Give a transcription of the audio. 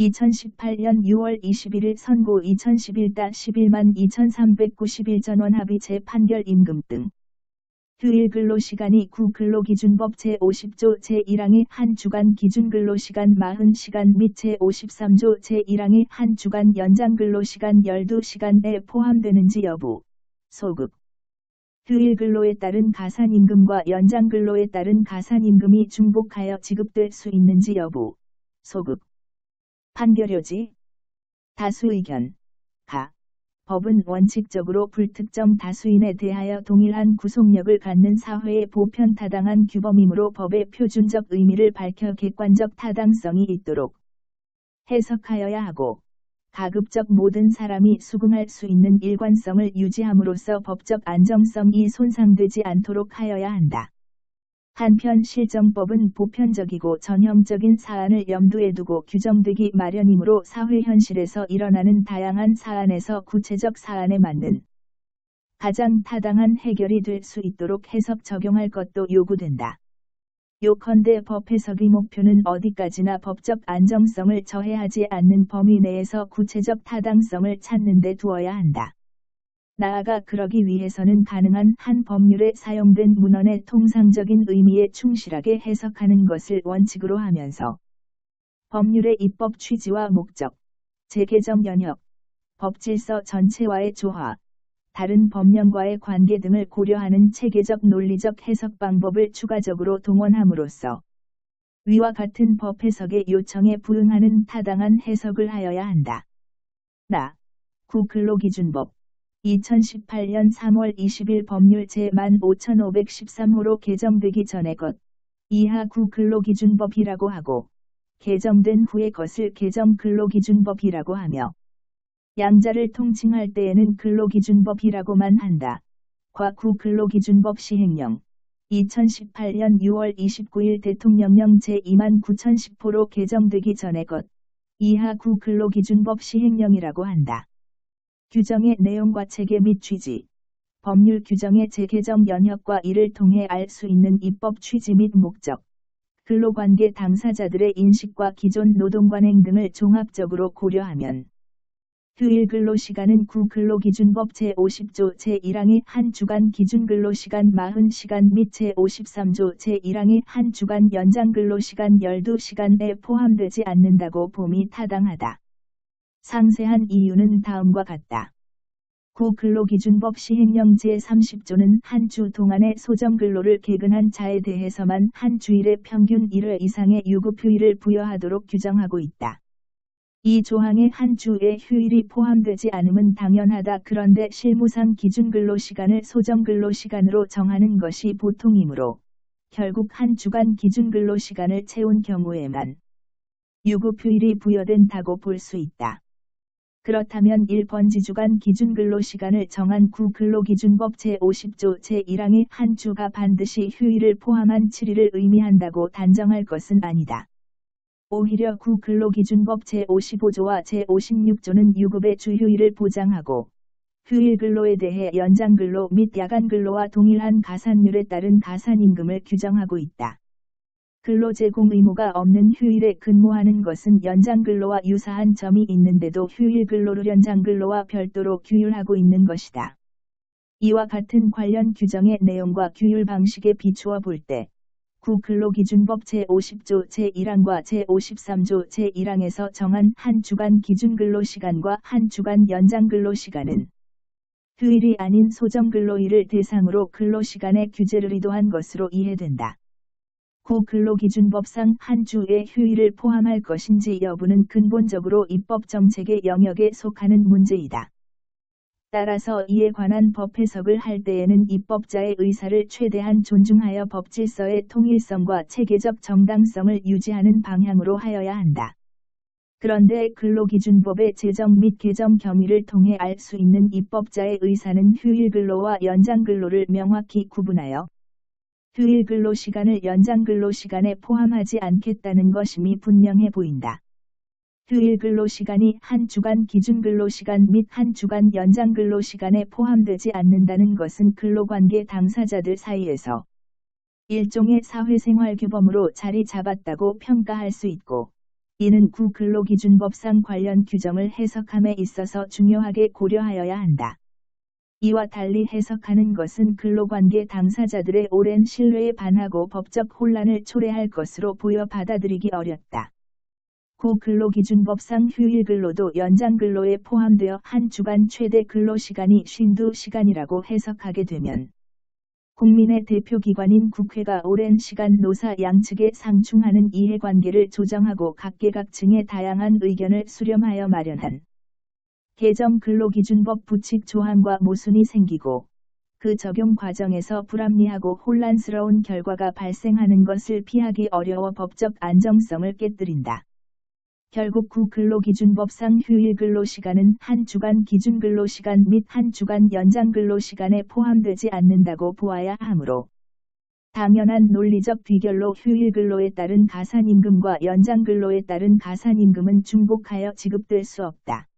2018년 6월 21일 선고 2011-112391 전원합의 재판결 임금 등 휴일 근로시간이 구근로기준법 제50조 제1항의 한 주간 기준근로시간 40시간 및 제53조 제1항의 한 주간 연장근로시간 12시간에 포함되는지 여부, 소급. 휴일 근로에 따른 가산임금과 연장근로에 따른 가산임금이 중복하여 지급될 수 있는지 여부, 소급. 판결요지. 다수 의견. 가. 법은 원칙적으로 불특정 다수인에 대하여 동일한 구속력을 갖는 사회의 보편 타당한 규범이므로 법의 표준적 의미를 밝혀 객관적 타당성이 있도록 해석하여야 하고, 가급적 모든 사람이 수긍할 수 있는 일관성을 유지함으로써 법적 안정성이 손상되지 않도록 하여야 한다. 한편 실정법은 보편적이고 전형적인 사안을 염두에 두고 규정되기 마련이므로 사회 현실에서 일어나는 다양한 사안에서 구체적 사안에 맞는 가장 타당한 해결이 될 수 있도록 해석 적용할 것도 요구된다. 요컨대 법 해석의 목표는 어디까지나 법적 안정성을 저해하지 않는 범위 내에서 구체적 타당성을 찾는 데 두어야 한다. 나아가 그러기 위해서는 가능한 한 법률에 사용된 문헌의 통상적인 의미에 충실하게 해석하는 것을 원칙으로 하면서 법률의 입법 취지와 목적, 재개정 영역, 법질서 전체와의 조화, 다른 법령과의 관계 등을 고려하는 체계적 논리적 해석 방법을 추가적으로 동원함으로써 위와 같은 법 해석의 요청에 부응하는 타당한 해석을 하여야 한다. 구근로기준법 2018년 3월 20일 법률 제15513호로 개정되기 전의 것 이하 구근로기준법이라고 하고, 개정된 후의 것을 개정근로기준법이라고 하며, 양자를 통칭할 때에는 근로기준법이라고만 한다. 구근로기준법 시행령 2018년 6월 29일 대통령령 제29010호로 개정되기 전의 것 이하 구근로기준법 시행령이라고 한다. 규정의 내용과 체계 및 취지, 법률 규정의 재개정 영역과 이를 통해 알 수 있는 입법 취지 및 목적, 근로관계 당사자들의 인식과 기존 노동관행 등을 종합적으로 고려하면 휴일 근로시간은 구근로기준법 제50조 제1항의 한 주간 기준근로시간 40시간 및 제53조 제1항의 한 주간 연장근로시간 12시간에 포함되지 않는다고 봄이 타당하다. 상세한 이유는 다음과 같다. 구근로기준법 시행령 제30조는 한 주 동안의 소정근로를 개근한 자에 대해서만 한 주일의 평균 1회 이상의 유급휴일을 부여하도록 규정하고 있다. 이 조항에 한 주의 휴일이 포함되지 않음은 당연하다. 그런데 실무상 기준근로시간을 소정근로시간으로 정하는 것이 보통이므로 결국 한 주간 기준근로시간을 채운 경우에만 유급휴일이 부여된다고 볼 수 있다. 그렇다면 1번지주간 기준근로시간을 정한 구근로기준법 제50조 제1항의 한 주가 반드시 휴일을 포함한 7일을 의미한다고 단정할 것은 아니다. 오히려 구근로기준법 제55조와 제56조는 유급의 주휴일을 보장하고 휴일 근로에 대해 연장근로 및 야간근로와 동일한 가산율에 따른 가산임금을 규정하고 있다. 근로 제공 의무가 없는 휴일에 근무하는 것은 연장근로와 유사한 점이 있는데도 휴일 근로를 연장근로와 별도로 규율하고 있는 것이다. 이와 같은 관련 규정의 내용과 규율 방식에 비추어 볼 때 구근로기준법 제50조 제1항과 제53조 제1항에서 정한 한 주간 기준근로시간과 한 주간 연장근로시간은 휴일이 아닌 소정근로일을 대상으로 근로시간의 규제를 의도한 것으로 이해된다. 구근로기준법상 한 주의 휴일을 포함할 것인지 여부는 근본적으로 입법정책의 영역에 속하는 문제이다. 따라서 이에 관한 법 해석을 할 때에는 입법자의 의사를 최대한 존중하여 법질서의 통일성과 체계적 정당성을 유지하는 방향으로 하여야 한다. 그런데 근로기준법의 제정 및 개정 경위를 통해 알 수 있는 입법자의 의사는 휴일 근로와 연장 근로를 명확히 구분하여 휴일 근로시간을 연장 근로시간에 포함하지 않겠다는 것임이 분명해 보인다. 휴일 근로시간이 한 주간 기준 근로시간 및 한 주간 연장 근로시간에 포함되지 않는다는 것은 근로관계 당사자들 사이에서 일종의 사회생활 규범으로 자리 잡았다고 평가할 수 있고, 이는 구 근로기준법상 관련 규정을 해석함에 있어서 중요하게 고려하여야 한다. 이와 달리 해석하는 것은 근로관계 당사자들의 오랜 신뢰에 반하고 법적 혼란을 초래할 것으로 보여 받아들이기 어렵다. 구 근로기준법상 휴일근로도 연장근로에 포함되어 한 주간 최대 근로시간이 52시간이라고 해석하게 되면 국민의 대표기관인 국회가 오랜 시간 노사 양측에 상충하는 이해관계를 조정하고 각계각층의 다양한 의견을 수렴하여 마련한 개정 근로기준법 부칙 조항과 모순이 생기고 그 적용 과정에서 불합리하고 혼란스러운 결과가 발생하는 것을 피하기 어려워 법적 안정성을 깨뜨린다. 결국 구 근로기준법상 휴일 근로시간은 한 주간 기준 근로시간 및 한 주간 연장 근로시간에 포함되지 않는다고 보아야 하므로 당연한 논리적 비결로 휴일 근로에 따른 가산임금과 연장 근로에 따른 가산임금은 중복하여 지급될 수 없다.